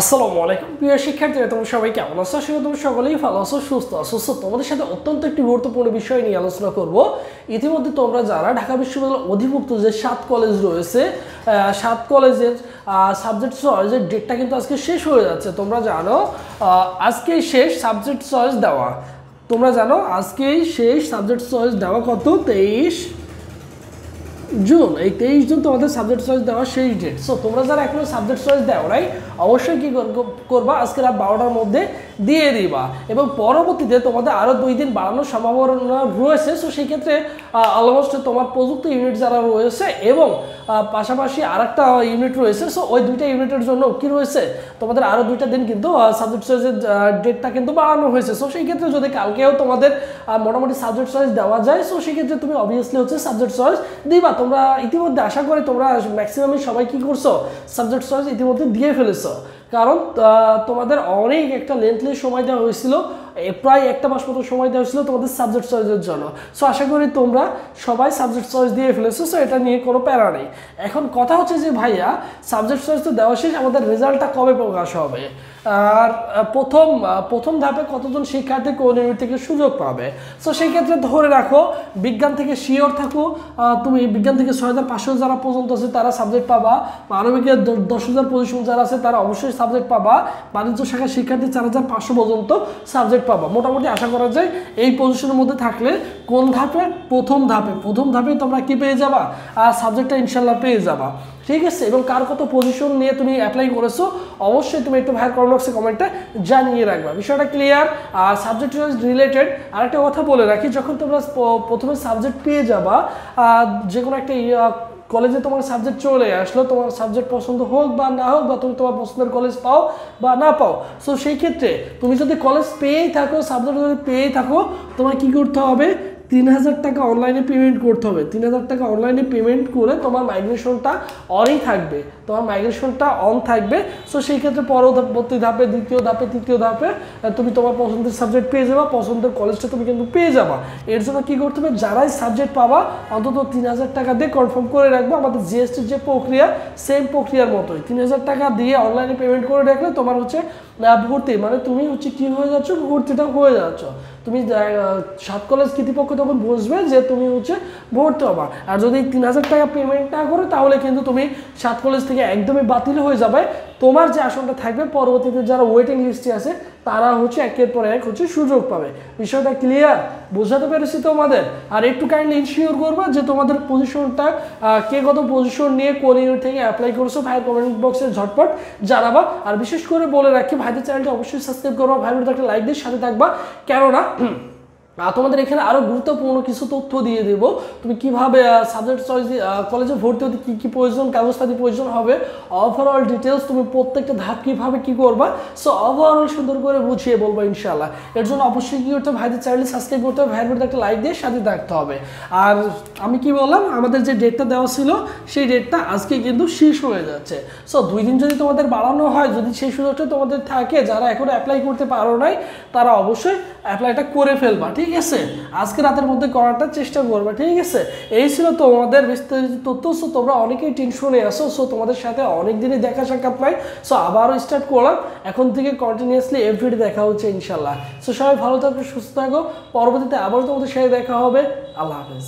আসসালামু আলাইকুম প্রিয় শিক্ষার্থীরা, তোমরা সবাই কেমন আছো? আশা করি তোমরা সকলেই ভালো আছো, সুস্থ আছো। তোমাদের সাথে অত্যন্ত একটি গুরুত্বপূর্ণ বিষয় নিয়ে আলোচনা করব। ইতিমধ্যে তোমরা যারা ঢাকা বিশ্ববিদ্যালয়ের অধিভুক্ত যে 7 কলেজ রয়েছে, 7 কলেজের সাবজেক্ট চয়েসের ডেটটা কিন্তু আজকে শেষ হয়ে যাচ্ছে। তোমরা জানো আজকেই শেষ সাবজেক্ট চয়েস দেওয়া। তোমরা জানো আজকেই শেষ সাবজেক্ট চয়েস দেওয়া কত? 23 জুন। এই 23 জুন তোমাদের সাবজেক্ট চয়েস দেওয়ার শেষ ডেট। সো তোমরা যারা এখনো সাবজেক্ট চয়েস দেও নাই, অবশ্যই কি করবা, আজকে রাত 12টার মধ্যে দিয়ে দিবা। এবং পরবর্তীতে তোমাদের আরও 2 দিন বাড়ানোর সম্ভাবনা রয়েছে। সো সেই ক্ষেত্রে অলমোস্ট তোমার প্রযুক্ত ইউনিট যারা রয়েছে এবং পাশাপাশি আরেকটা ইউনিট রয়েছে, সো ওই 2টা ইউনিটের জন্য কি রয়েছে, তোমাদের আরও 2টা দিন কিন্তু সাবজেক্ট চয়েসের ডেটটা কিন্তু বাড়ানো হয়েছে। সো সেই ক্ষেত্রে যদি কালকেও তোমাদের মোটামুটি সাবজেক্ট চয়েস দেওয়া যায়, সো সেই ক্ষেত্রে তুমি অবভিয়াসলি হচ্ছে সাবজেক্ট চয়েস দিবা। তোমরা ইতিমধ্যে আশা করি তোমরা ম্যাক্সিমামই সবাই কি করছো, সাবজেক্ট চয়েস ইতিমধ্যে দিয়ে ফেলেছো। কারণ তোমাদের অনেক একটা লেন্থলি সময় দেওয়া হয়েছিল, প্রায় একটা মাস মতো সময় দেওয়া হয়েছিল তোমাদের সাবজেক্ট চয়েসের জন্য। সো আশা করি তোমরা সবাই সাবজেক্ট চয়েস দিয়ে ফেলেছো। সো এটা নিয়ে কোনো প্যারা নেই। এখন কথা হচ্ছে যে ভাইয়া, সাবজেক্ট চয়েস তো দেওয়া শেষ, আমাদের রেজাল্টটা কবে প্রকাশ হবে? আর প্রথম ধাপে কতজন শিক্ষার্থী কোন ইউনিট থেকে সুযোগ পাবে? সো সেই ক্ষেত্রে ধরে রাখো, বিজ্ঞান থেকে শিওর থাকো, তুমি বিজ্ঞান থেকে 6500 যারা পর্যন্ত আছে তারা সাবজেক্ট পাবা। মানবিকের 10,000 পজিশন যারা আছে তারা অবশ্যই সাবজেক্ট পাবা। বাণিজ্য শাখার শিক্ষার্থী 4500 পর্যন্ত সাবজেক্ট পাবা। মোটামুটি আশা করা যায় এই পজিশনের মধ্যে থাকলে কোন ধাপে? প্রথম ধাপে তোমরা কি পেয়ে যাবা? সাবজেক্টটা ইনশাল্লাহ পেয়ে যাবা। ঠিক আছে? এবং কার কত পজিশন নিয়ে তুমি অ্যাপ্লাই করেছো অবশ্যই তুমি একটু ভাইয়ের কমেন্ট বক্সে কমেন্টে জানিয়ে রাখবা। বিষয়টা ক্লিয়ার? আর সাবজেক্ট রিলেটেড আরেকটা কথা বলে রাখি, যখন তোমরা প্রথমে সাবজেক্ট পেয়ে যাবা, যে কোনো একটা কলেজে তোমার সাবজেক্ট চলে আসলো, তোমার সাবজেক্ট পছন্দ হোক বা না হোক, বা তুমি তোমার পছন্দের কলেজ পাও বা না পাও, সো সেই ক্ষেত্রে তুমি যদি কলেজ পেয়েই থাকো, সাবজেক্ট যদি পেয়েই থাকো, তোমার কি করতে হবে? 3000 টাকা অনলাইনে পেমেন্ট করতে হবে। 3000 টাকা অনলাইনে পেমেন্ট করে তোমার মাইগ্রেশনটা অনই থাকবে, অন থাকবে। সো সেই ক্ষেত্রে পরবর্তী ধাপে, দ্বিতীয় ধাপে, তৃতীয় ধাপে তুমি তোমার পছন্দের সাবজেক্ট পেয়ে যাবা, পছন্দের কলেজটা তুমি কিন্তু পেয়ে যাবা। এর জন্য কী করতে হবে? যারাই সাবজেক্ট পাবা অন্তত 3000 টাকা দিয়ে কনফার্ম করে রাখবো। আমাদের জিএসটির যে প্রক্রিয়া, সেম প্রক্রিয়ার মতোই 3000 টাকা দিয়ে অনলাইনে পেমেন্ট করে রাখলে তোমার হচ্ছে ভর্তি, মানে তুমি হচ্ছে কি হয়ে যাচ্ছ, ভর্তিটা হয়ে যাচ্ছ। তুমি 7 কলেজ কর্তৃপক্ষ তখন বুঝবে যে তুমি হচ্ছে ভর্তি হবা। আর যদি 3000 টাকা পেমেন্ট না করো, তাহলে কিন্তু তুমি 7 কলেজ থেকে একদমই বাতিল হয়ে যাবে। তোমার যে আসনটা থাকবে, পরবর্তীতে যারা ওয়েটিং লিস্টে আছে তারা হচ্ছে একের পর এক হচ্ছে সুযোগ পাবে। বিষয়টা ক্লিয়ার? বোঝাতে পেরেছি তোমাদের? আর একটু কাইন্ডলি ইনশিওর করবা যে তোমাদের পজিশনটা কে কত পজিশন নিয়ে কোন ইউনিট থেকে অ্যাপ্লাই করছো, ভাইয়ের কমেন্ট বক্সে ঝটপট জানাবা। আর বিশেষ করে বলে রাখি, ভাইদের চ্যানেলটি অবশ্যই সাবস্ক্রাইব করবা, ভাইদের একটা লাইক দিয়ে সাথে থাকবা। কেননা তোমাদের এখানে আরও গুরুত্বপূর্ণ কিছু তথ্য দিয়ে দেবো। তুমি কীভাবে সাবজেক্ট চয়েস কলেজে ভর্তি হতে কী কী প্রয়োজন, কাগজপাতি প্রয়োজন হবে, ওভারঅল ডিটেলস তুমি প্রত্যেকটা ধাপ কীভাবে কী করবা, সো ওভারঅল সুন্দর করে বুঝিয়ে বলবো ইনশাল্লাহ। এর জন্য অবশ্যই কী করতে হবে? ভাইদের চ্যানেলটি সাবস্ক্রাইব করতে হবে, ভাইয়ের একটা লাইক দিয়ে সাথে থাকতে হবে। আর আমি কি বললাম, আমাদের যে ডেটটা দেওয়া ছিল সেই ডেটটা আজকে কিন্তু শেষ হয়ে যাচ্ছে। সো 2 দিন যদি তোমাদের বাড়ানো হয়, যদি সেই সুযোগটা তোমাদের থাকে, যারা এখনো অ্যাপ্লাই করতে পারো নাই তারা অবশ্যই অ্যাপ্লাইটা করে ফেলবা। ঠিক আছে? আজকে রাতের মধ্যে করাটা চেষ্টা করবে। ঠিক আছে? এই ছিল তোমাদের বিস্তারিত তথ্য। সো তোমরা অনেকেই টেনশনে আসো, সো তোমাদের সাথে অনেক দিনই দেখা সাক্ষাৎ নাই। সো আবারও স্টার্ট করলাম, এখন থেকে কন্টিনিউয়াসলি এভরিডে দেখা হচ্ছে ইনশাল্লাহ। সো সবাই ভালো থাকো, সুস্থ থাকো, পরবর্তীতে আবারও তোমাদের সাথে দেখা হবে। আল্লাহ হাফেজ।